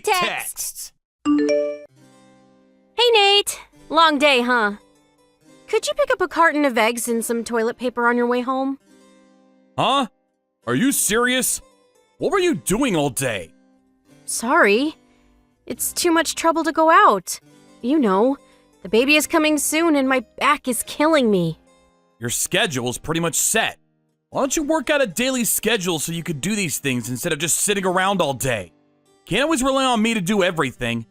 Quick texts! Hey, Nate. Long day, huh? Could you pick up a carton of eggs and some toilet paper on your way home? Huh? Are you serious? What were you doing all day? Sorry. It's too much trouble to go out. You know, the baby is coming soon and my back is killing me. Your schedule is pretty much set. Why don't you work out a daily schedule so you could do these things instead of just sitting around all day? Can't always rely on me to do everything.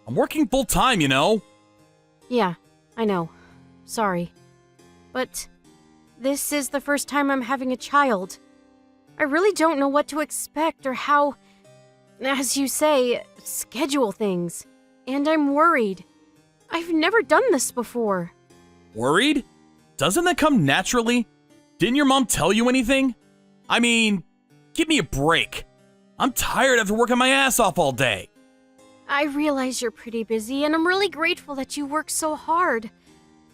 I'm working full time, you know? Yeah, I know. Sorry. But this is the first time I'm having a child. I really don't know what to expect or how, as you say, schedule things. And I'm worried. I've never done this before. Worried? Doesn't that come naturally? Didn't your mom tell you anything? I mean, give me a break. I'm tired after working my ass off all day. I realize you're pretty busy, and I'm really grateful that you work so hard.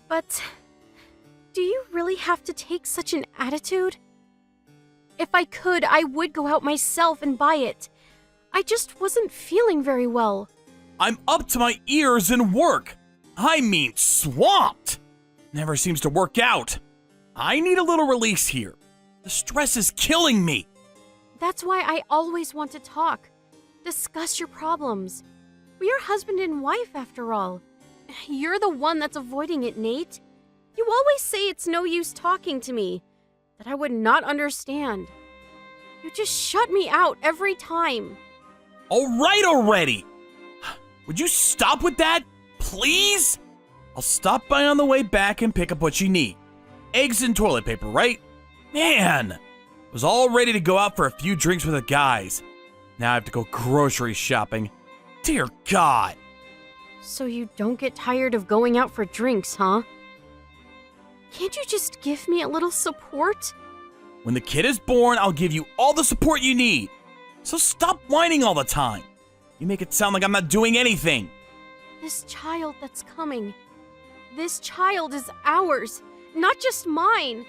But do you really have to take such an attitude? If I could, I would go out myself and buy it. I just wasn't feeling very well. I'm up to my ears in work. I mean, swamped. Never seems to work out. I need a little release here. The stress is killing me. That's why I always want to talk. Discuss your problems. We are husband and wife, after all. You're the one that's avoiding it, Nate. You always say it's no use talking to me, that I would not understand. You just shut me out every time. All right already. Would you stop with that, please? I'll stop by on the way back and pick up what you need. Eggs and toilet paper, right? Man, was all ready to go out for a few drinks with the guys. Now I have to go grocery shopping. Dear God. So you don't get tired of going out for drinks, huh? Can't you just give me a little support? When the kid is born, I'll give you all the support you need. So stop whining all the time. You make it sound like I'm not doing anything. This child that's coming. This child is ours, not just mine.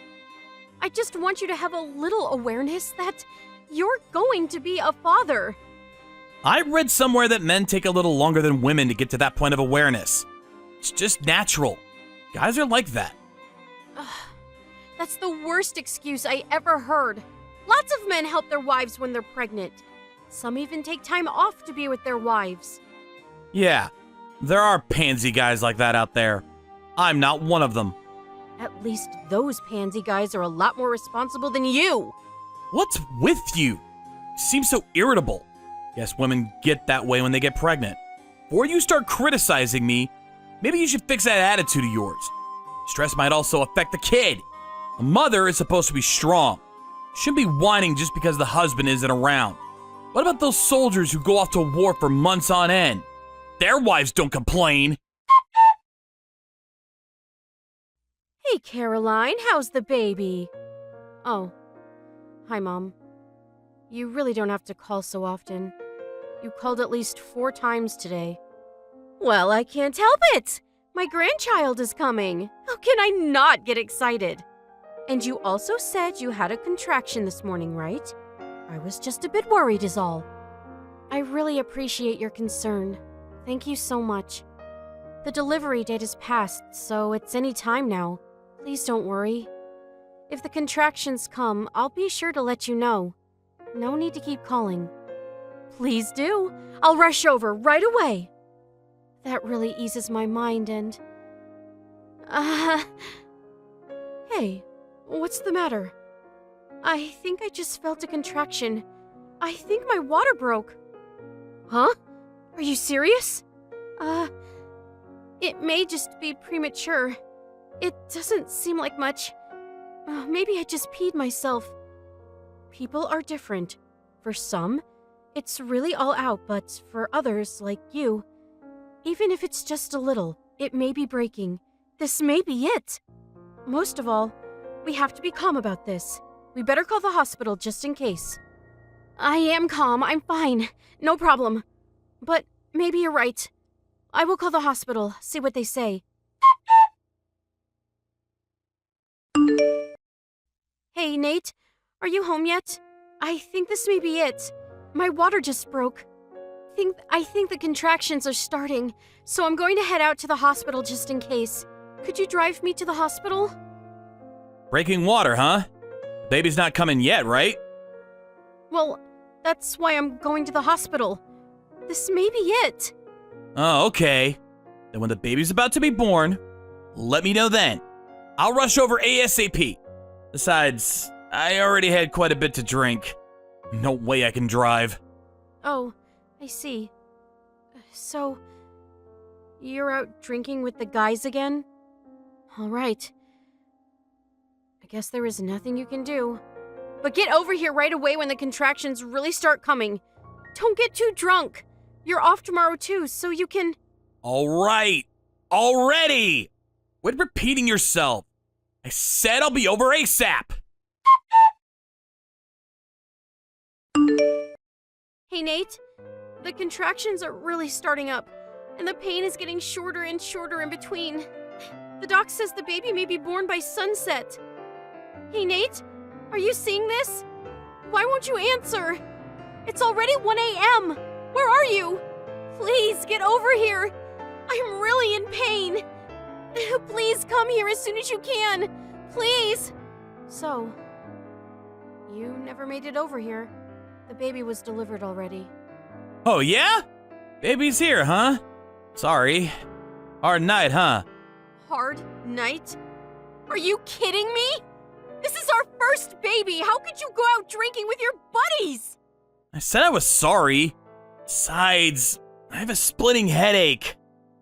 I just want you to have a little awareness that you're going to be a father. I read somewhere that men take a little longer than women to get to that point of awareness. It's just natural. Guys are like that. That's the worst excuse I ever heard. Lots of men help their wives when they're pregnant. Some even take time off to be with their wives. Yeah, there are pansy guys like that out there. I'm not one of them. At least those pansy guys are a lot more responsible than you. What's with you? You seem so irritable. Guess women get that way when they get pregnant. Before you start criticizing me, maybe you should fix that attitude of yours. Stress might also affect the kid. A mother is supposed to be strong. Shouldn't be whining just because the husband isn't around. What about those soldiers who go off to war for months on end? Their wives don't complain. Hey, Caroline, how's the baby? Oh, hi, Mom. You really don't have to call so often. You called at least 4 times today. Well, I can't help it. My grandchild is coming. How can I not get excited? And you also said you had a contraction this morning, right? I was just a bit worried is all. I really appreciate your concern. Thank you so much. The delivery date is passed, so it's any time now. Please don't worry. If the contractions come, I'll be sure to let you know. No need to keep calling. Please do. I'll rush over right away. That really eases my mind and... Hey, what's the matter? I think I just felt a contraction. I think my water broke. Huh? Are you serious? It may just be premature. It doesn't seem like much. Maybe I just peed myself. People are different. For some, it's really all out, but for others, like you, even if it's just a little, it may be breaking. This may be it. Most of all, we have to be calm about this. We better call the hospital just in case. I am calm. I'm fine. No problem. But maybe you're right. I will call the hospital, see what they say. Hey, Nate. Are you home yet? I think this may be it. My water just broke. think the contractions are starting, so I'm going to head out to the hospital just in case. Could you drive me to the hospital? Breaking water, huh? The baby's not coming yet, right? Well, that's why I'm going to the hospital. This may be it. Oh, okay. Then when the baby's about to be born, let me know then. I'll rush over ASAP. Besides, I already had quite a bit to drink. No way I can drive. Oh, I see. So, you're out drinking with the guys again? All right. I guess there is nothing you can do. But get over here right away when the contractions really start coming. Don't get too drunk. You're off tomorrow too, so you can... All right. Already. Quit repeating yourself. I said I'll be over ASAP. Hey, Nate. The contractions are really starting up, and the pain is getting shorter and shorter in between. The doc says the baby may be born by sunset. Hey, Nate, are you seeing this? Why won't you answer? It's already 1 a.m. Where are you? Please, get over here. I'm really in pain. Please come here as soon as you can. Please. So, you never made it over here. The baby was delivered already. Oh, yeah? Baby's here, huh? Sorry. Hard night, huh? Hard night? Are you kidding me? This is our first baby. How could you go out drinking with your buddies? I said I was sorry. Besides, I have a splitting headache.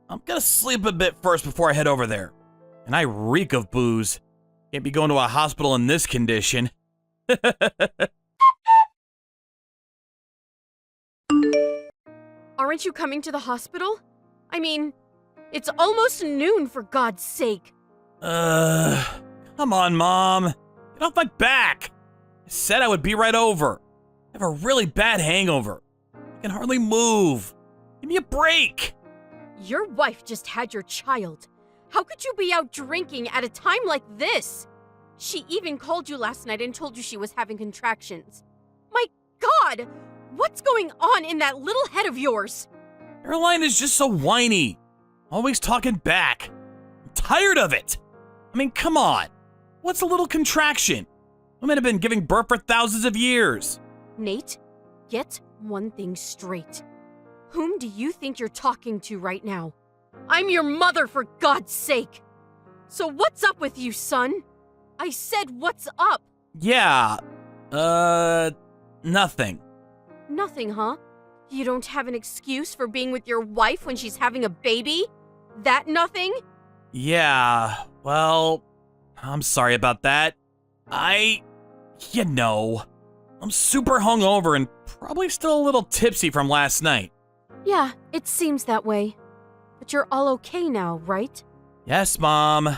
I'm gonna sleep a bit first before I head over there. And I reek of booze. Can't be going to a hospital in this condition. Aren't you coming to the hospital? I mean, it's almost noon, for God's sake. Come on, Mom. Get off my back. I said I would be right over. I have a really bad hangover. I can hardly move. Give me a break. Your wife just had your child. How could you be out drinking at a time like this? She even called you last night and told you she was having contractions. My God! What's going on in that little head of yours? Caroline is just so whiny. Always talking back. I'm tired of it. I mean, come on. What's a little contraction? Women have been giving birth for thousands of years. Nate, get one thing straight. Whom do you think you're talking to right now? I'm your mother, for God's sake. So what's up with you, son? I said what's up? Yeah, nothing. Nothing, huh? You don't have an excuse for being with your wife when she's having a baby? That nothing? Yeah, well, I'm sorry about that. You know, I'm super hungover and probably still a little tipsy from last night. Yeah, it seems that way. But you're all okay now, right? Yes, Mom.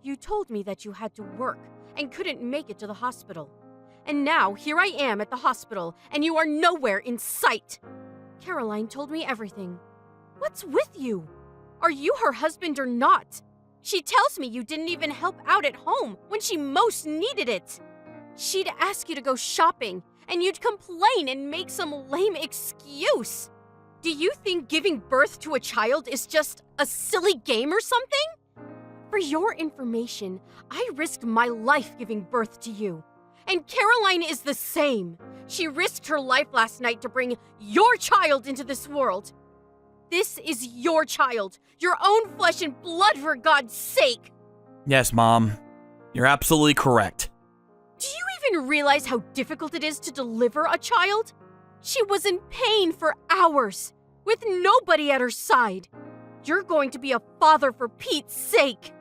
You told me that you had to work and couldn't make it to the hospital. And now here I am at the hospital and you are nowhere in sight. Caroline told me everything. What's with you? Are you her husband or not? She tells me you didn't even help out at home when she most needed it. She'd ask you to go shopping and you'd complain and make some lame excuse. Do you think giving birth to a child is just a silly game or something? For your information, I risked my life giving birth to you. And Caroline is the same. She risked her life last night to bring your child into this world. This is your child, your own flesh and blood, for God's sake. Yes, Mom. You're absolutely correct. Do you even realize how difficult it is to deliver a child? She was in pain for hours, with nobody at her side. You're going to be a father for Pete's sake.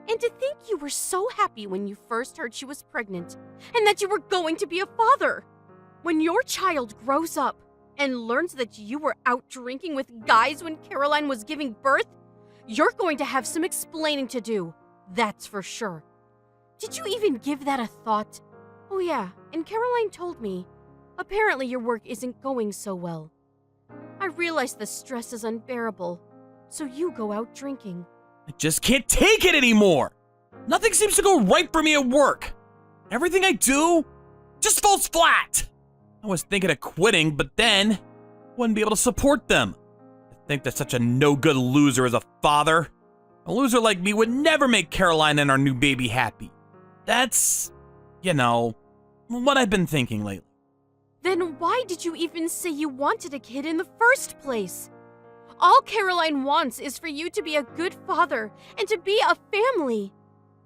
And to think you were so happy when you first heard she was pregnant, and that you were going to be a father. When your child grows up and learns that you were out drinking with guys when Caroline was giving birth, you're going to have some explaining to do, that's for sure. Did you even give that a thought? Oh yeah, and Caroline told me, apparently your work isn't going so well. I realize the stress is unbearable, so you go out drinking. I just can't take it anymore. Nothing seems to go right for me at work. Everything I do just falls flat. I was thinking of quitting, but then Wouldn't be able to support them. I think that such a no-good loser as a father. A loser like me would never make Caroline and our new baby happy. That's, what I've been thinking lately. Then why did you even say you wanted a kid in the first place? All Caroline wants is for you to be a good father and to be a family.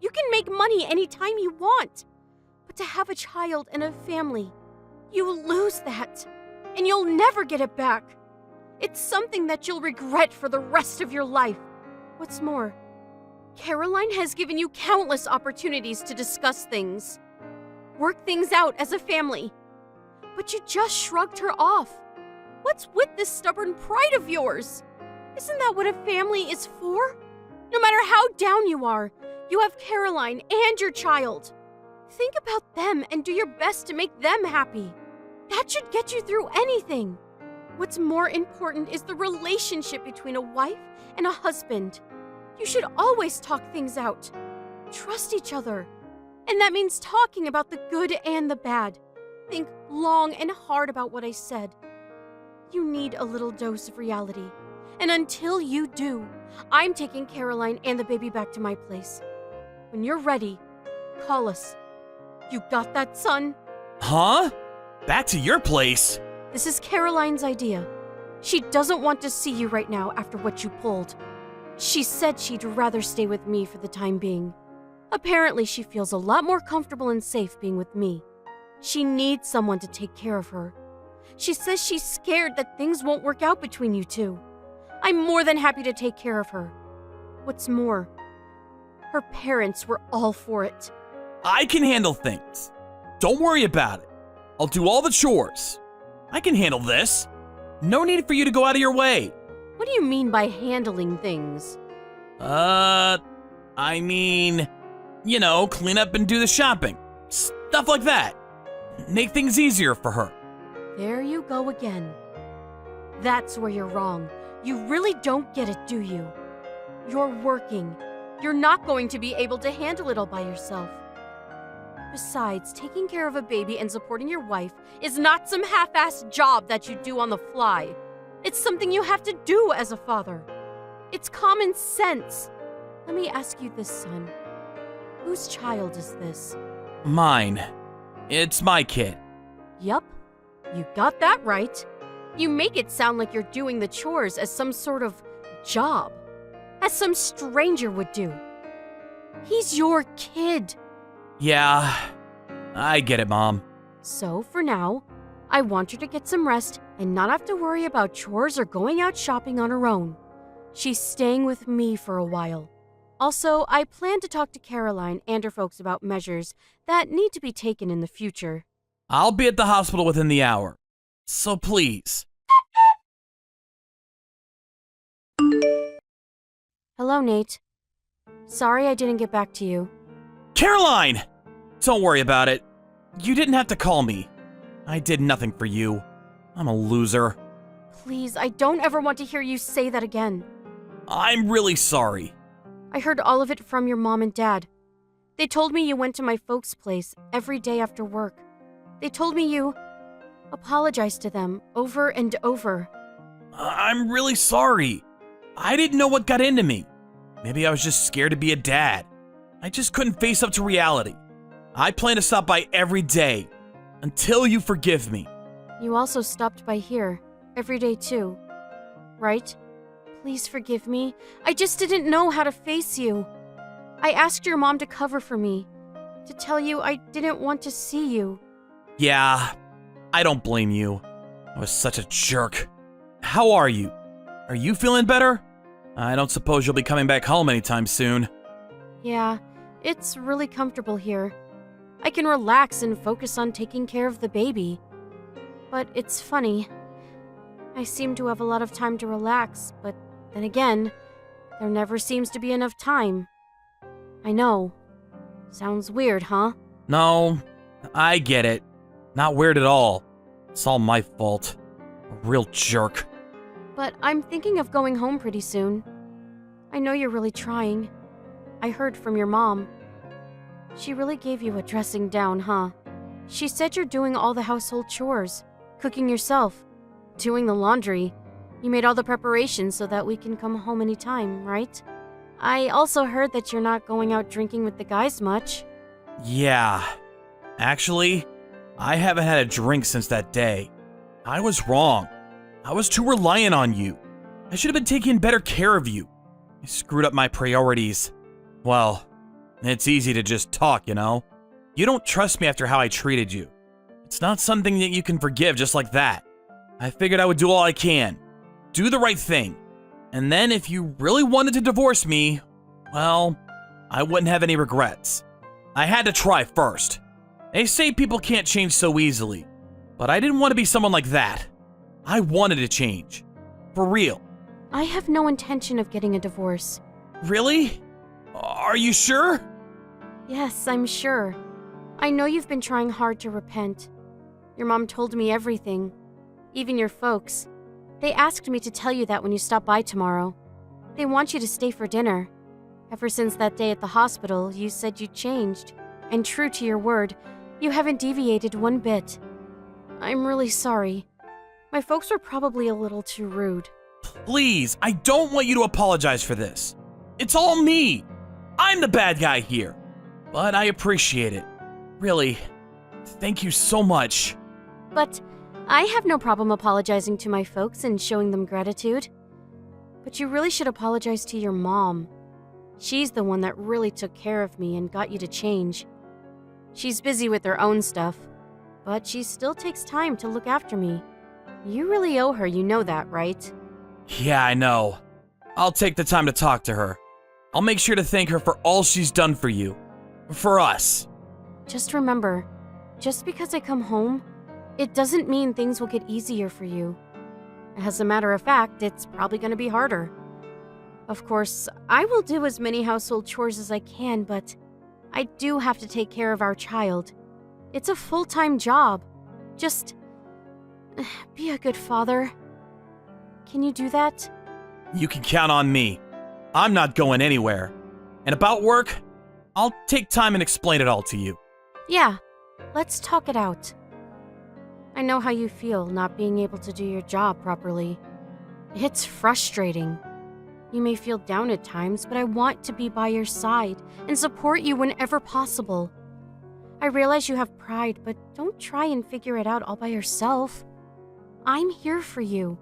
You can make money anytime you want. But to have a child and a family, you lose that. And you'll never get it back. It's something that you'll regret for the rest of your life. What's more, Caroline has given you countless opportunities to discuss things, work things out as a family. But you just shrugged her off. What's with this stubborn pride of yours? Isn't that what a family is for? No matter how down you are, you have Caroline and your child. Think about them and do your best to make them happy. That should get you through anything. What's more important is the relationship between a wife and a husband. You should always talk things out. Trust each other. And that means talking about the good and the bad. Think long and hard about what I said. You need a little dose of reality. And until you do, I'm taking Caroline and the baby back to my place. When you're ready, call us. You got that, son? Huh? Back to your place? This is Caroline's idea. She doesn't want to see you right now after what you pulled. She said she'd rather stay with me for the time being. Apparently, she feels a lot more comfortable and safe being with me. She needs someone to take care of her. She says she's scared that things won't work out between you two. I'm more than happy to take care of her. What's more, her parents were all for it. I can handle things. Don't worry about it. I'll do all the chores. I can handle this. No need for you to go out of your way. What do you mean by handling things? Clean up and do the shopping. Stuff like that. Make things easier for her. There you go again. That's where you're wrong. You really don't get it, do you? You're working. You're not going to be able to handle it all by yourself. Besides, taking care of a baby and supporting your wife is not some half-assed job that you do on the fly. It's something you have to do as a father. It's common sense. Let me ask you this, son. Whose child is this? Mine. It's my kid. Yup. You got that right. You make it sound like you're doing the chores as some sort of job, as some stranger would do. He's your kid. Yeah, I get it, Mom. So, for now, I want her to get some rest and not have to worry about chores or going out shopping on her own. She's staying with me for a while. Also, I plan to talk to Caroline and her folks about measures that need to be taken in the future. I'll be at the hospital within the hour. So please. Hello, Nate. Sorry I didn't get back to you. Caroline! Don't worry about it. You didn't have to call me. I did nothing for you. I'm a loser. Please, I don't ever want to hear you say that again. I'm really sorry. I heard all of it from your mom and dad. They told me you went to my folks' place every day after work. They told me you apologized to them over and over. I'm really sorry. I didn't know what got into me. Maybe I was just scared to be a dad. I just couldn't face up to reality. I plan to stop by every day until you forgive me. You also stopped by here every day too, right? Please forgive me. I just didn't know how to face you. I asked your mom to cover for me, to tell you I didn't want to see you. Yeah, I don't blame you. I was such a jerk. How are you? Are you feeling better? I don't suppose you'll be coming back home anytime soon. Yeah, it's really comfortable here. I can relax and focus on taking care of the baby. But it's funny. I seem to have a lot of time to relax, but then again, there never seems to be enough time. I know. Sounds weird, huh? No, I get it. Not weird at all. It's all my fault. A real jerk. But I'm thinking of going home pretty soon. I know you're really trying. I heard from your mom. She really gave you a dressing down, huh? She said you're doing all the household chores, cooking yourself, doing the laundry. You made all the preparations so that we can come home anytime, right? I also heard that you're not going out drinking with the guys much. Yeah. Actually, I haven't had a drink since that day. I was wrong. I was too reliant on you. I should have been taking better care of you. I screwed up my priorities. Well, it's easy to just talk, you know? You don't trust me after how I treated you. It's not something that you can forgive just like that. I figured I would do all I can. Do the right thing. And then if you really wanted to divorce me, well, I wouldn't have any regrets. I had to try first. They say people can't change so easily, but I didn't want to be someone like that. I wanted to change. For real. I have no intention of getting a divorce. Really? Are you sure? Yes, I'm sure. I know you've been trying hard to repent. Your mom told me everything. Even your folks. They asked me to tell you that when you stop by tomorrow. They want you to stay for dinner. Ever since that day at the hospital, you said you changed. And true to your word, you haven't deviated one bit. I'm really sorry. My folks were probably a little too rude. Please, I don't want you to apologize for this. It's all me. I'm the bad guy here. But I appreciate it. Really, thank you so much. But I have no problem apologizing to my folks and showing them gratitude. But you really should apologize to your mom. She's the one that really took care of me and got you to change. She's busy with her own stuff, but she still takes time to look after me. You really owe her, you know that, right? Yeah, I know. I'll take the time to talk to her. I'll make sure to thank her for all she's done for you. For us. Just remember, just because I come home, it doesn't mean things will get easier for you. As a matter of fact, it's probably going to be harder. Of course, I will do as many household chores as I can, but I do have to take care of our child. It's a full-time job. Just be a good father. Can you do that? You can count on me. I'm not going anywhere. And about work, I'll take time and explain it all to you. Yeah, let's talk it out. I know how you feel not being able to do your job properly. It's frustrating. You may feel down at times, but I want to be by your side and support you whenever possible. I realize you have pride, but don't try and figure it out all by yourself. I'm here for you.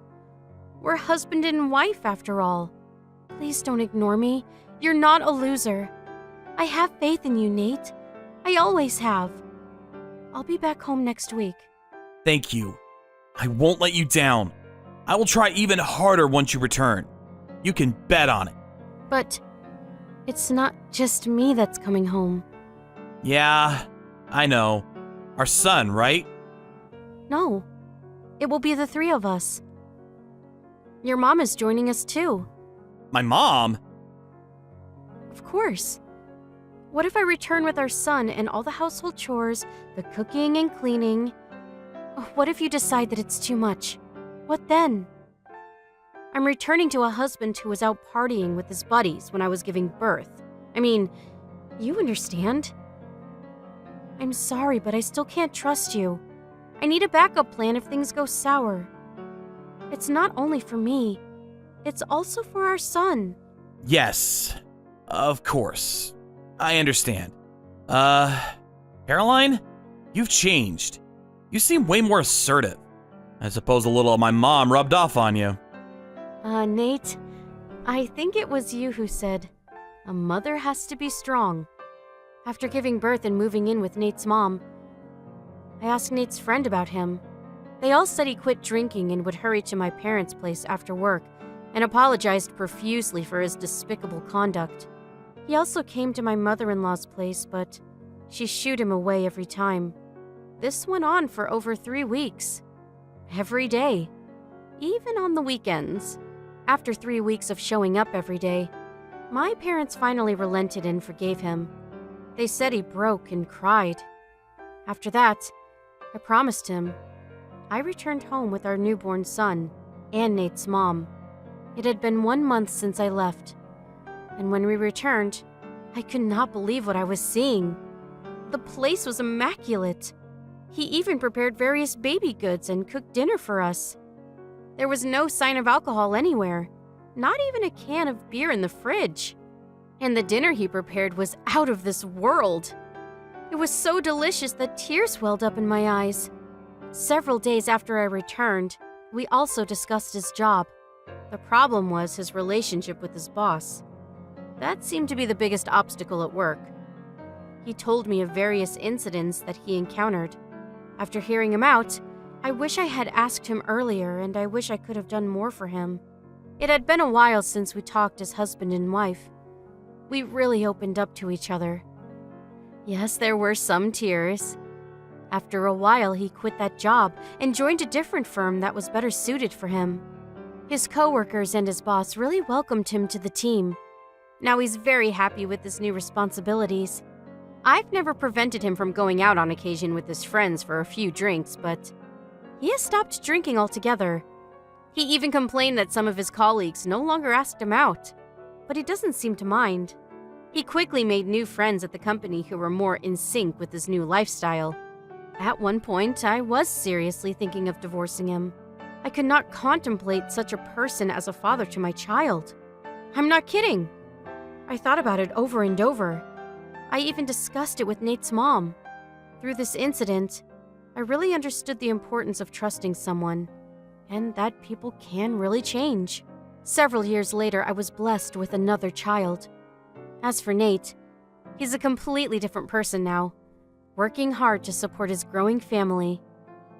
We're husband and wife, after all. Please don't ignore me. You're not a loser. I have faith in you, Nate. I always have. I'll be back home next week. Thank you. I won't let you down. I will try even harder once you return. You can bet on it. But it's not just me that's coming home. Yeah, I know. Our son, right? No, it will be the three of us. Your mom is joining us too. My mom? Of course. What if I return with our son and all the household chores, the cooking and cleaning? What if you decide that it's too much? What then? I'm returning to a husband who was out partying with his buddies when I was giving birth. I mean, you understand. I'm sorry, but I still can't trust you. I need a backup plan if things go sour. It's not only for me, it's also for our son. Yes, of course. I understand. Caroline? You've changed. You seem way more assertive. I suppose a little of my mom rubbed off on you. Nate, I think it was you who said, a mother has to be strong. After giving birth and moving in with Nate's mom, I asked Nate's friend about him. They all said he quit drinking and would hurry to my parents' place after work and apologized profusely for his despicable conduct. He also came to my mother-in-law's place, but she shooed him away every time. This went on for over 3 weeks. Every day. Even on the weekends. After 3 weeks of showing up every day, my parents finally relented and forgave him. They said he broke and cried. After that, I promised him. I returned home with our newborn son and Nate's mom. It had been 1 month since I left, and when we returned, I could not believe what I was seeing. The place was immaculate. He even prepared various baby goods and cooked dinner for us. There was no sign of alcohol anywhere, not even a can of beer in the fridge. And the dinner he prepared was out of this world. It was so delicious that tears welled up in my eyes. Several days after I returned, we also discussed his job. The problem was his relationship with his boss. That seemed to be the biggest obstacle at work. He told me of various incidents that he encountered. After hearing him out, I wish I had asked him earlier, and I wish I could have done more for him. It had been a while since we talked as husband and wife. We really opened up to each other. Yes, there were some tears. After a while, he quit that job and joined a different firm that was better suited for him. His coworkers and his boss really welcomed him to the team. Now he's very happy with his new responsibilities. I've never prevented him from going out on occasion with his friends for a few drinks, but he has stopped drinking altogether. He even complained that some of his colleagues no longer asked him out, but he doesn't seem to mind. He quickly made new friends at the company who were more in sync with his new lifestyle. At one point, I was seriously thinking of divorcing him. I could not contemplate such a person as a father to my child. I'm not kidding. I thought about it over and over. I even discussed it with Nate's mom. Through this incident, I really understood the importance of trusting someone, and that people can really change. Several years later, I was blessed with another child. As for Nate, he's a completely different person now, working hard to support his growing family.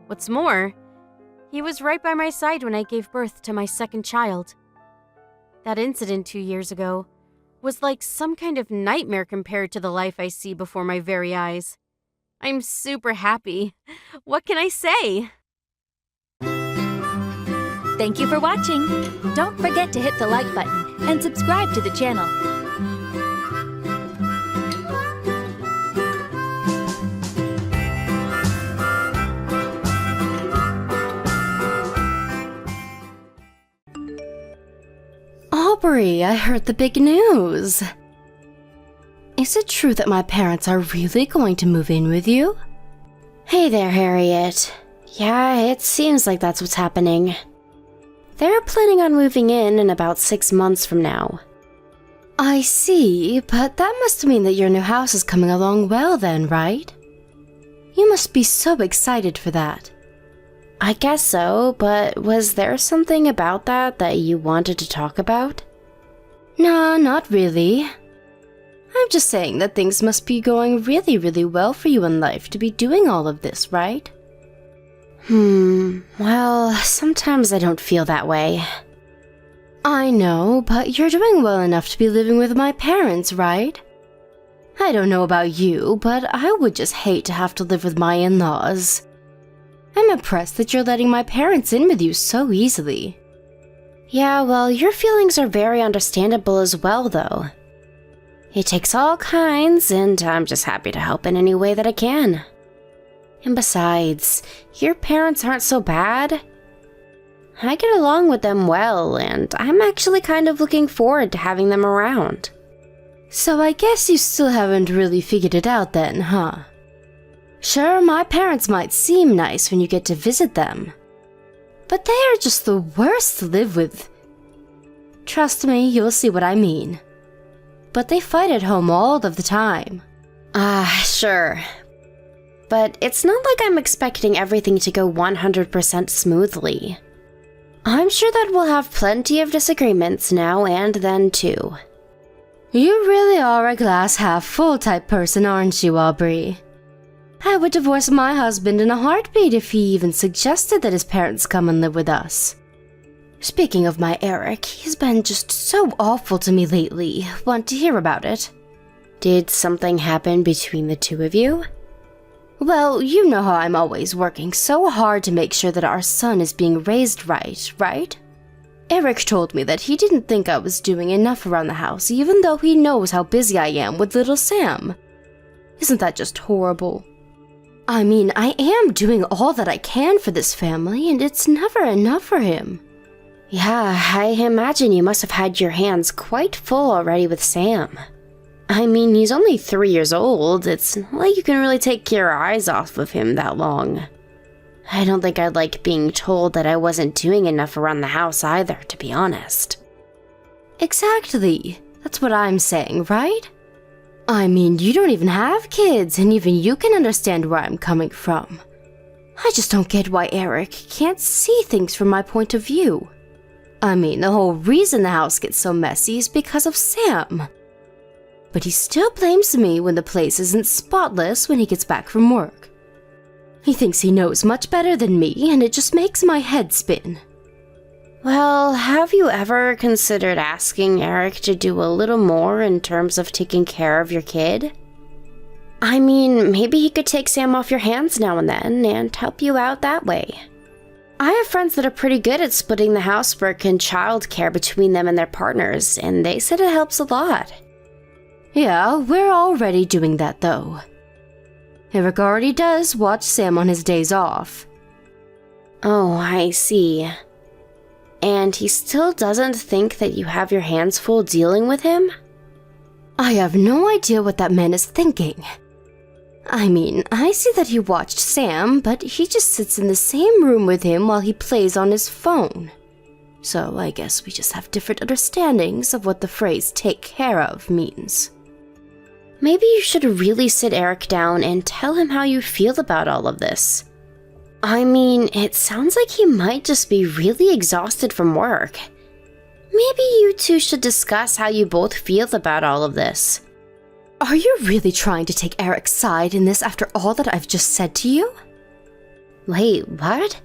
What's more, he was right by my side when I gave birth to my second child. That incident 2 years ago was like some kind of nightmare compared to the life I see before my very eyes. I'm super happy. What can I say? Thank you for watching. Don't forget to hit the like button and subscribe to the channel. Aubrey, I heard the big news. Is it true that my parents are really going to move in with you? Hey there, Harriet. Yeah, it seems like that's what's happening. They're planning on moving in about 6 months from now. I see, but that must mean that your new house is coming along well then, right? You must be so excited for that. I guess so, but was there something about that you wanted to talk about? Nah, not really. I'm just saying that things must be going really well for you in life to be doing all of this, right? Well, sometimes I don't feel that way. I know, but you're doing well enough to be living with my parents, right? I don't know about you, but I would just hate to have to live with my in-laws. I'm impressed that you're letting my parents in with you so easily. Yeah, well, your feelings are very understandable as well, though. It takes all kinds, and I'm just happy to help in any way that I can. And besides, your parents aren't so bad. I get along with them well, and I'm actually kind of looking forward to having them around. So I guess you still haven't really figured it out then, huh? Sure, my parents might seem nice when you get to visit them, but they are just the worst to live with. Trust me, you'll see what I mean. But they fight at home all of the time. Sure. But it's not like I'm expecting everything to go 100% smoothly. I'm sure that we'll have plenty of disagreements now and then too. You really are a glass half full type person, aren't you, Aubrey? I would divorce my husband in a heartbeat if he even suggested that his parents come and live with us. Speaking of my Eric, he's been just so awful to me lately. Want to hear about it? Did something happen between the two of you? Well, you know how I'm always working so hard to make sure that our son is being raised right? Eric told me that he didn't think I was doing enough around the house, even though he knows how busy I am with little Sam. Isn't that just horrible? I mean, I am doing all that I can for this family, and it's never enough for him. Yeah, I imagine you must have had your hands quite full already with Sam. I mean, he's only 3 years old. It's not like you can really take your eyes off of him that long. I don't think I'd like being told that I wasn't doing enough around the house either, to be honest. Exactly. That's what I'm saying, right? I mean, you don't even have kids, and even you can understand where I'm coming from. I just don't get why Eric can't see things from my point of view. I mean, the whole reason the house gets so messy is because of Sam. But he still blames me when the place isn't spotless when he gets back from work. He thinks he knows much better than me, and it just makes my head spin. Well, have you ever considered asking Eric to do a little more in terms of taking care of your kid? I mean, maybe he could take Sam off your hands now and then and help you out that way. I have friends that are pretty good at splitting the housework and childcare between them and their partners, and they said it helps a lot. Yeah, we're already doing that though. Eric already does watch Sam on his days off. Oh, I see. And he still doesn't think that you have your hands full dealing with him? I have no idea what that man is thinking. I mean, I see that he watched Sam, but he just sits in the same room with him while he plays on his phone. So I guess we just have different understandings of what the phrase take care of means. Maybe you should really sit Eric down and tell him how you feel about all of this. I mean, it sounds like he might just be really exhausted from work. Maybe you two should discuss how you both feel about all of this. Are you really trying to take Eric's side in this after all that I've just said to you? Wait, what?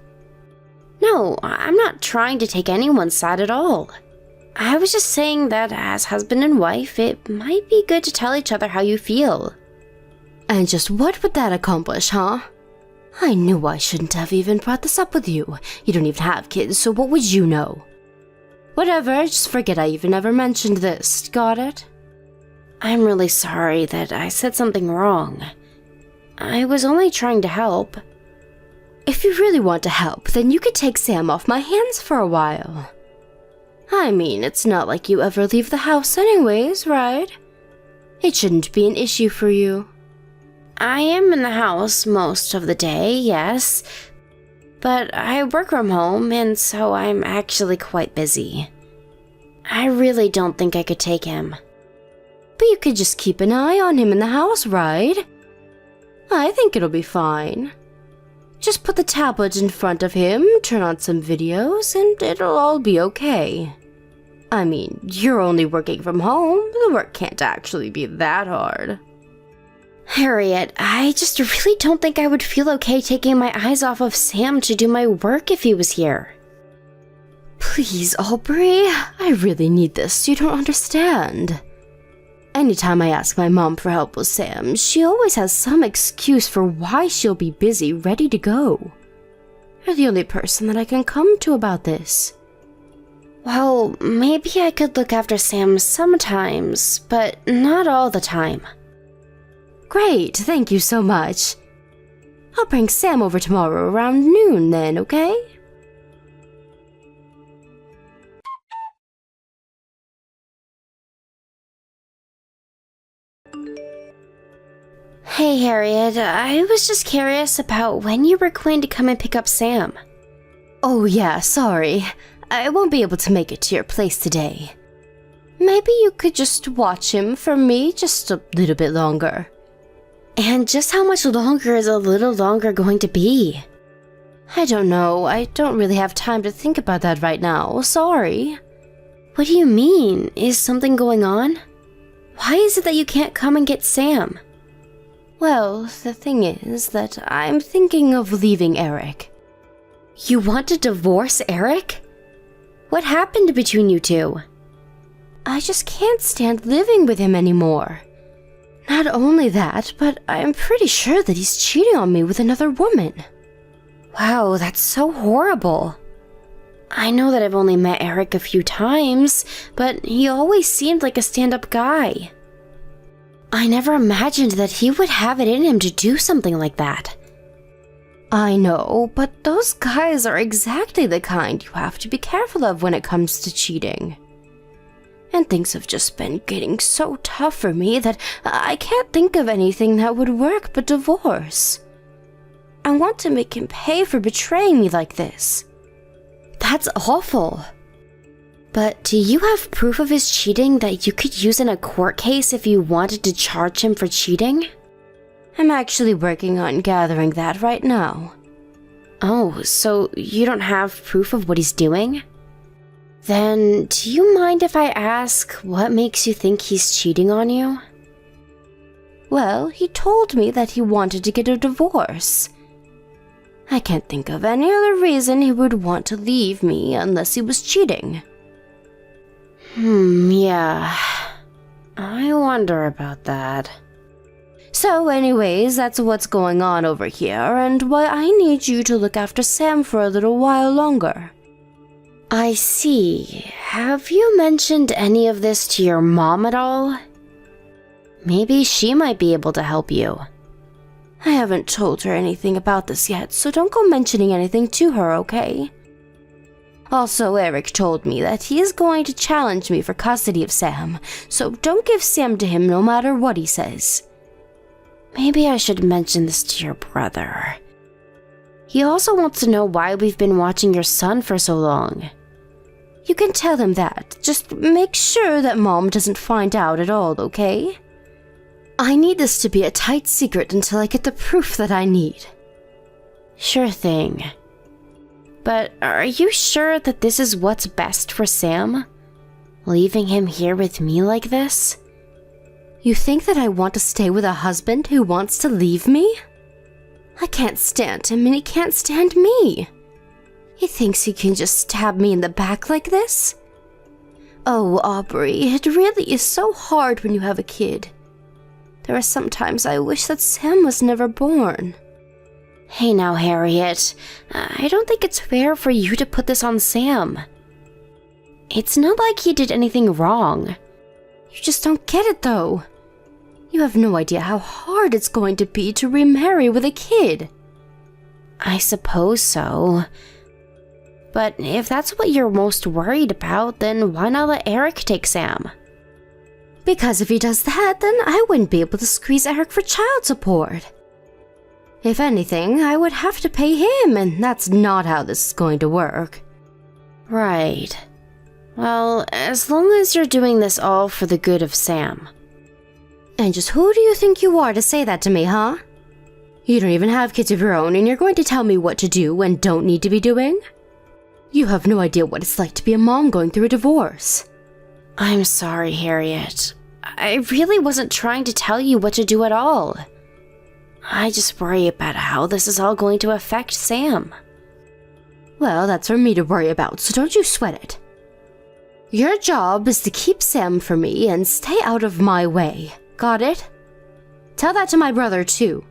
No, I'm not trying to take anyone's side at all. I was just saying that as husband and wife, it might be good to tell each other how you feel. And just what would that accomplish, huh? I knew I shouldn't have even brought this up with you. You don't even have kids, so what would you know? Whatever, just forget I even ever mentioned this, got it? I'm really sorry that I said something wrong. I was only trying to help. If you really want to help, then you could take Sam off my hands for a while. I mean, it's not like you ever leave the house anyways, right? It shouldn't be an issue for you. I am in the house most of the day, yes. But I work from home, and so I'm actually quite busy. I really don't think I could take him. But you could just keep an eye on him in the house, right? I think it'll be fine. Just put the tablet in front of him, turn on some videos, and it'll all be okay. I mean, you're only working from home. The work can't actually be that hard. Harriet, I just really don't think I would feel okay taking my eyes off of Sam to do my work if he was here. Please, Aubrey, I really need this. You don't understand. Anytime I ask my mom for help with Sam, she always has some excuse for why she'll be busy, ready to go. You're the only person that I can come to about this. Well, maybe I could look after Sam sometimes, but not all the time. Great, thank you so much. I'll bring Sam over tomorrow around noon then, okay? Hey, Harriet, I was just curious about when you were going to come and pick up Sam. Oh yeah, sorry. I won't be able to make it to your place today. Maybe you could just watch him for me just a little bit longer. And just how much longer is a little longer going to be? I don't know. I don't really have time to think about that right now. Sorry. What do you mean? Is something going on? Why is it that you can't come and get Sam? Well, the thing is that I'm thinking of leaving Eric. You want to divorce Eric? What happened between you two? I just can't stand living with him anymore. Not only that, but I'm pretty sure that he's cheating on me with another woman. Wow, that's so horrible. I know that I've only met Eric a few times, but he always seemed like a stand-up guy. I never imagined that he would have it in him to do something like that. I know, but those guys are exactly the kind you have to be careful of when it comes to cheating. And things have just been getting so tough for me that I can't think of anything that would work but divorce. I want to make him pay for betraying me like this. That's awful. But do you have proof of his cheating that you could use in a court case if you wanted to charge him for cheating? I'm actually working on gathering that right now. Oh, so you don't have proof of what he's doing? Then, do you mind if I ask what makes you think he's cheating on you? Well, he told me that he wanted to get a divorce. I can't think of any other reason he would want to leave me unless he was cheating. Yeah. I wonder about that. So anyways, that's what's going on over here, and why I need you to look after Sam for a little while longer. I see. Have you mentioned any of this to your mom at all? Maybe she might be able to help you. I haven't told her anything about this yet, so don't go mentioning anything to her, okay? Also, Eric told me that he is going to challenge me for custody of Sam, so don't give Sam to him no matter what he says. Maybe I should mention this to your brother. He also wants to know why we've been watching your son for so long. You can tell him that. Just make sure that Mom doesn't find out at all, okay? I need this to be a tight secret until I get the proof that I need. Sure thing. But are you sure that this is what's best for Sam? Leaving him here with me like this? You think that I want to stay with a husband who wants to leave me? I can't stand him and he can't stand me. He thinks he can just stab me in the back like this? Oh, Aubrey, it really is so hard when you have a kid. There are some times I wish that Sam was never born. Hey now, Harriet. I don't think it's fair for you to put this on Sam. It's not like he did anything wrong. You just don't get it, though. You have no idea how hard it's going to be to remarry with a kid. I suppose so. But if that's what you're most worried about, then why not let Eric take Sam? Because if he does that, then I wouldn't be able to squeeze Eric for child support. If anything, I would have to pay him, and that's not how this is going to work. Right. Well, as long as you're doing this all for the good of Sam. And just who do you think you are to say that to me, huh? You don't even have kids of your own, and you're going to tell me what to do and don't need to be doing? You have no idea what it's like to be a mom going through a divorce. I'm sorry, Harriet. I really wasn't trying to tell you what to do at all. I just worry about how this is all going to affect Sam. Well, that's for me to worry about, so don't you sweat it. Your job is to keep Sam for me and stay out of my way. Got it? Tell that to my brother, too.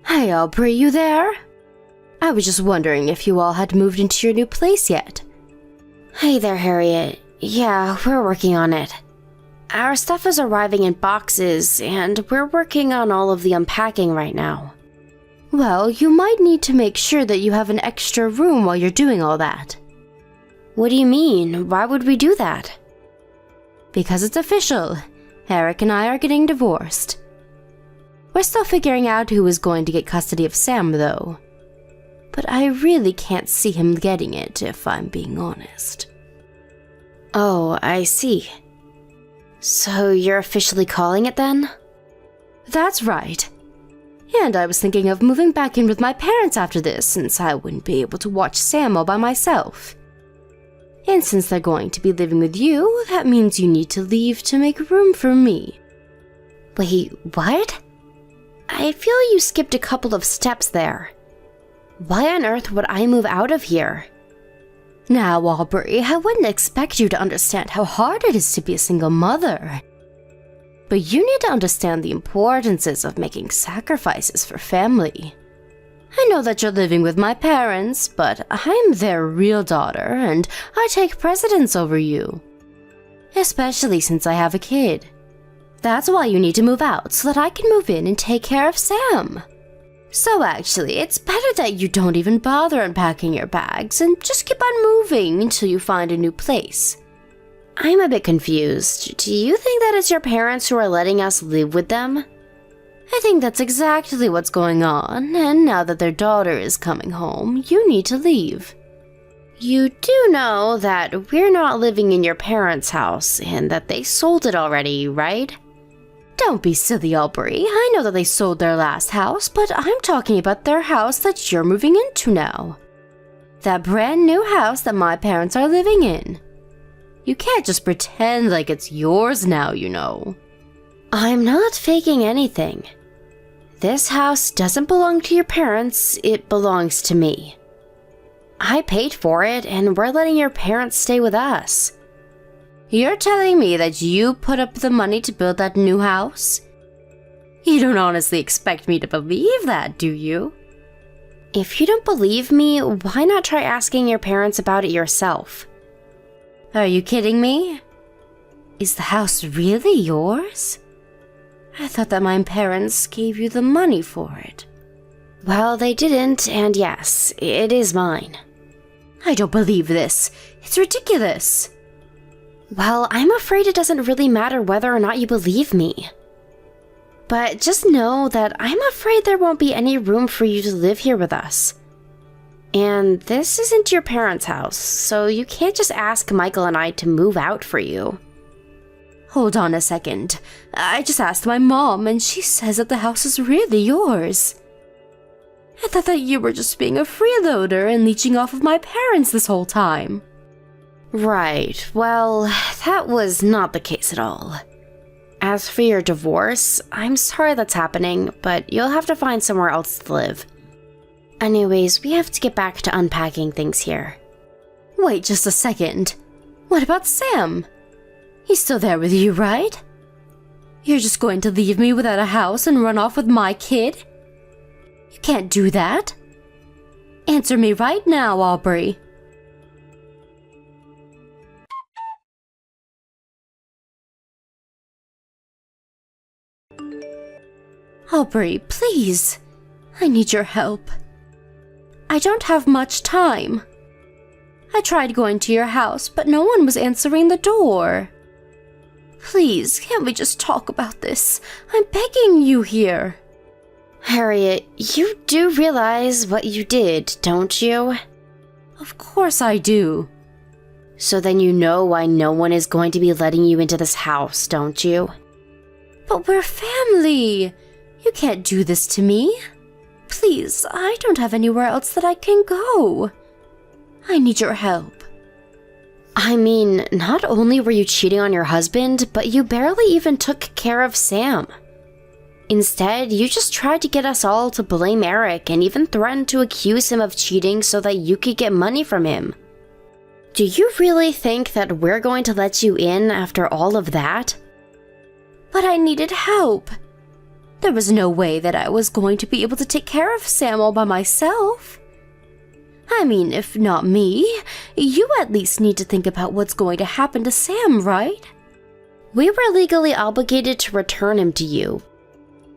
Hey, Aubrey, you there? I was just wondering if you all had moved into your new place yet. Hey there, Harriet. Yeah, we're working on it. Our stuff is arriving in boxes, and we're working on all of the unpacking right now. Well, you might need to make sure that you have an extra room while you're doing all that. What do you mean? Why would we do that? Because it's official. Eric and I are getting divorced. We're still figuring out who is going to get custody of Sam, though. But I really can't see him getting it, if I'm being honest. Oh, I see. So you're officially calling it then? That's right. And I was thinking of moving back in with my parents after this, since I wouldn't be able to watch Sam all by myself. And since they're going to be living with you, that means you need to leave to make room for me. Wait, what? I feel you skipped a couple of steps there. Why on earth would I move out of here? Now, Aubrey, I wouldn't expect you to understand how hard it is to be a single mother. But you need to understand the importances of making sacrifices for family. I know that you're living with my parents, but I'm their real daughter, and I take precedence over you. Especially since I have a kid. That's why you need to move out, so that I can move in and take care of Sam. So actually, it's better that you don't even bother unpacking your bags and just keep on moving until you find a new place. I'm a bit confused. Do you think that it's your parents who are letting us live with them? I think that's exactly what's going on, and now that their daughter is coming home, you need to leave. You do know that we're not living in your parents' house and that they sold it already, right? Don't be silly, Aubrey. I know that they sold their last house, but I'm talking about their house that you're moving into now. That brand new house that my parents are living in. You can't just pretend like it's yours now, you know. I'm not faking anything. This house doesn't belong to your parents, it belongs to me. I paid for it, and we're letting your parents stay with us. You're telling me that you put up the money to build that new house? You don't honestly expect me to believe that, do you? If you don't believe me, why not try asking your parents about it yourself? Are you kidding me? Is the house really yours? I thought that my parents gave you the money for it. Well, they didn't, and yes, it is mine. I don't believe this. It's ridiculous. Well, I'm afraid it doesn't really matter whether or not you believe me. But just know that I'm afraid there won't be any room for you to live here with us. And this isn't your parents' house, so you can't just ask Michael and I to move out for you. Hold on a second. I just asked my mom, and she says that the house is really yours. I thought that you were just being a freeloader and leeching off of my parents this whole time. Right, well, that was not the case at all. As for your divorce, I'm sorry that's happening, but you'll have to find somewhere else to live. Anyways, we have to get back to unpacking things here. Wait just a second. What about Sam? He's still there with you, right? You're just going to leave me without a house and run off with my kid? You can't do that. Answer me right now, Aubrey. Aubrey, please. I need your help. I don't have much time. I tried going to your house, but no one was answering the door. Please, can't we just talk about this? I'm begging you here. Harriet, you do realize what you did, don't you? Of course I do. So then you know why no one is going to be letting you into this house, don't you? But we're family. You can't do this to me. Please, I don't have anywhere else that I can go. I need your help. I mean, not only were you cheating on your husband, but you barely even took care of Sam. Instead, you just tried to get us all to blame Eric and even threatened to accuse him of cheating so that you could get money from him. Do you really think that we're going to let you in after all of that? But I needed help. There was no way that I was going to be able to take care of Sam all by myself. I mean, if not me, you at least need to think about what's going to happen to Sam, right? We were legally obligated to return him to you.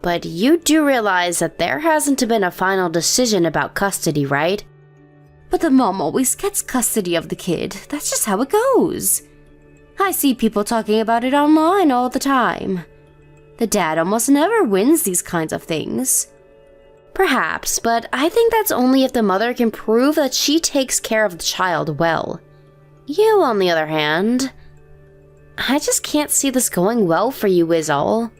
But you do realize that there hasn't been a final decision about custody, right? But the mom always gets custody of the kid. That's just how it goes. I see people talking about it online all the time. The dad almost never wins these kinds of things. Perhaps, but I think that's only if the mother can prove that she takes care of the child well. You, on the other hand, I just can't see this going well for you is all.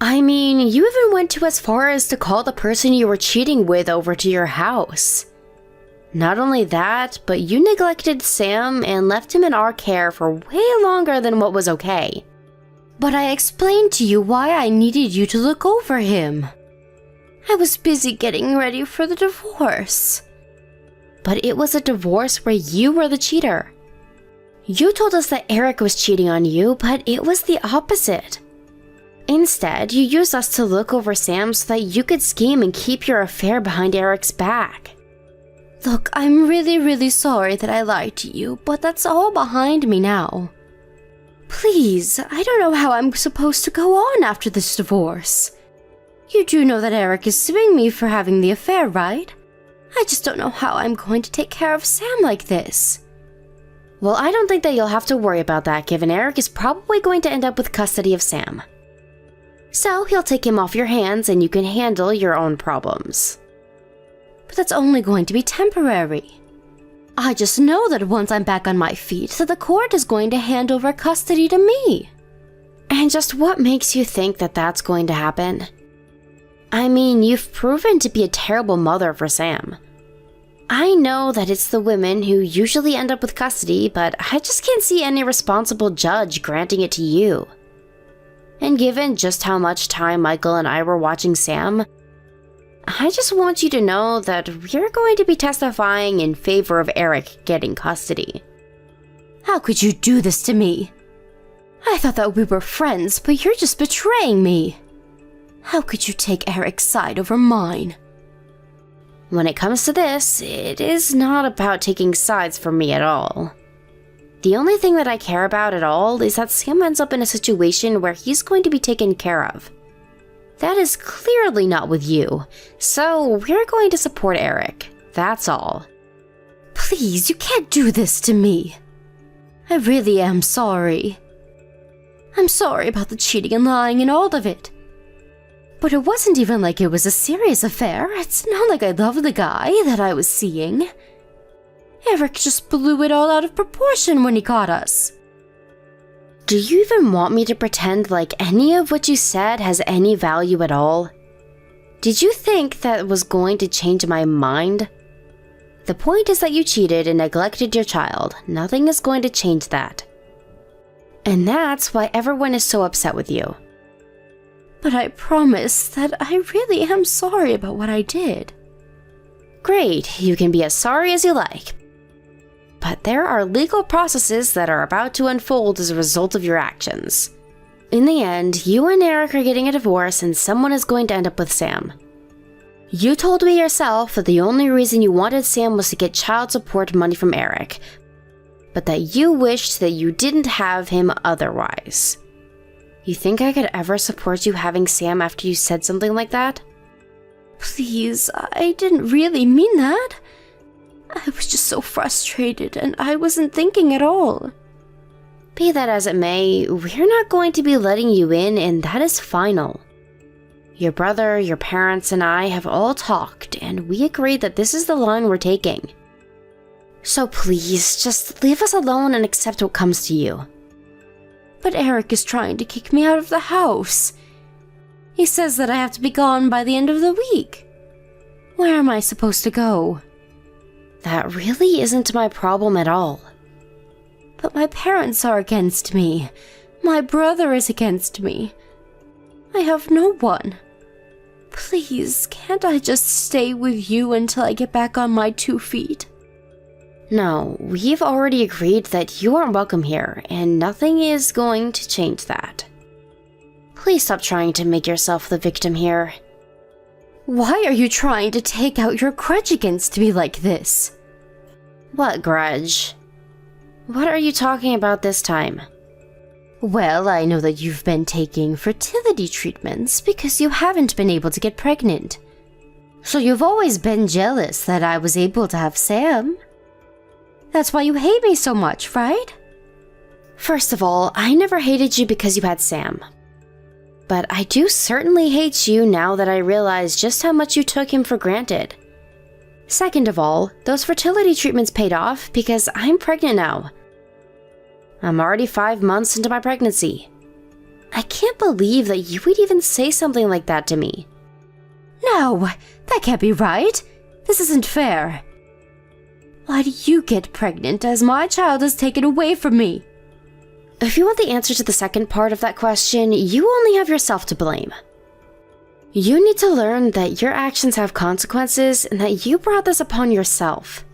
I mean, you even went to as far as to call the person you were cheating with over to your house. Not only that, but you neglected Sam and left him in our care for way longer than what was okay. But I explained to you why I needed you to look over him. I was busy getting ready for the divorce. But it was a divorce where you were the cheater. You told us that Eric was cheating on you, but it was the opposite. Instead, you used us to look over Sam so that you could scheme and keep your affair behind Eric's back. Look, I'm really sorry that I lied to you, but that's all behind me now. Please, I don't know how I'm supposed to go on after this divorce. You do know that Eric is suing me for having the affair, right? I just don't know how I'm going to take care of Sam like this. Well, I don't think that you'll have to worry about that, given Eric is probably going to end up with custody of Sam. So he'll take him off your hands and you can handle your own problems. But that's only going to be temporary. I just know that once I'm back on my feet, that the court is going to hand over custody to me. And just what makes you think that that's going to happen? I mean, you've proven to be a terrible mother for Sam. I know that it's the women who usually end up with custody, but I just can't see any responsible judge granting it to you. And given just how much time Michael and I were watching Sam, I just want you to know that we're going to be testifying in favor of Eric getting custody. How could you do this to me? I thought that we were friends, but you're just betraying me. How could you take Eric's side over mine? When it comes to this, it is not about taking sides for me at all. The only thing that I care about at all is that Sam ends up in a situation where he's going to be taken care of. That is clearly not with you, so we're going to support Eric. That's all. Please, you can't do this to me. I really am sorry. I'm sorry about the cheating and lying and all of it. But it wasn't even like it was a serious affair. It's not like I loved the guy that I was seeing. Eric just blew it all out of proportion when he caught us. Do you even want me to pretend like any of what you said has any value at all? Did you think that was going to change my mind? The point is that you cheated and neglected your child. Nothing is going to change that. And that's why everyone is so upset with you. But I promise that I really am sorry about what I did. Great, you can be as sorry as you like. But there are legal processes that are about to unfold as a result of your actions. In the end, you and Eric are getting a divorce and someone is going to end up with Sam. You told me yourself that the only reason you wanted Sam was to get child support money from Eric, but that you wished that you didn't have him otherwise. You think I could ever support you having Sam after you said something like that? Please, I didn't really mean that. I was just so frustrated and I wasn't thinking at all. Be that as it may, we're not going to be letting you in, and that is final. Your brother, your parents, and I have all talked, and we agreed that this is the line we're taking. So please, just leave us alone and accept what comes to you. But Eric is trying to kick me out of the house. He says that I have to be gone by the end of the week. Where am I supposed to go? That really isn't my problem at all. But my parents are against me. My brother is against me. I have no one. Please, can't I just stay with you until I get back on my 2 feet? No, we've already agreed that you aren't welcome here, and nothing is going to change that. Please stop trying to make yourself the victim here. Why are you trying to take out your grudge against me like this? What grudge? What are you talking about this time? Well, I know that you've been taking fertility treatments because you haven't been able to get pregnant. So you've always been jealous that I was able to have Sam. That's why you hate me so much, right? First of all, I never hated you because you had Sam. But I do certainly hate you now that I realize just how much you took him for granted. Second of all, those fertility treatments paid off because I'm pregnant now. I'm already 5 months into my pregnancy. I can't believe that you would even say something like that to me. No, that can't be right. This isn't fair. Why do you get pregnant as my child is taken away from me? If you want the answer to the second part of that question, you only have yourself to blame. You need to learn that your actions have consequences and that you brought this upon yourself.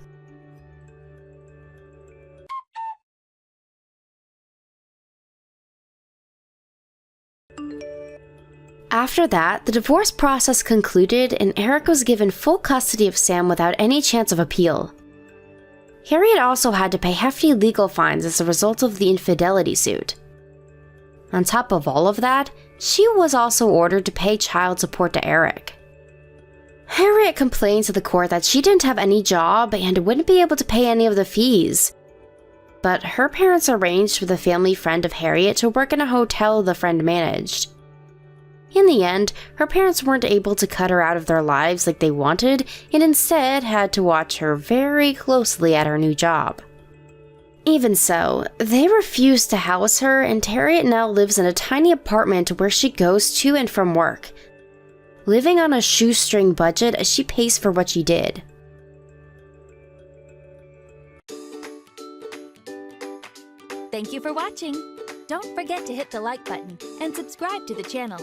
After that, the divorce process concluded and Eric was given full custody of Sam without any chance of appeal. Harriet also had to pay hefty legal fines as a result of the infidelity suit. On top of all of that, she was also ordered to pay child support to Eric. Harriet complained to the court that she didn't have any job and wouldn't be able to pay any of the fees. but her parents arranged for the family friend of Harriet to work in a hotel the friend managed. In the end, her parents weren't able to cut her out of their lives like they wanted, and instead had to watch her very closely at her new job. Even so, they refused to house her, and Harriet now lives in a tiny apartment where she goes to and from work, living on a shoestring budget as she pays for what she did. Thank you for watching. Don't forget to hit the like button and subscribe to the channel.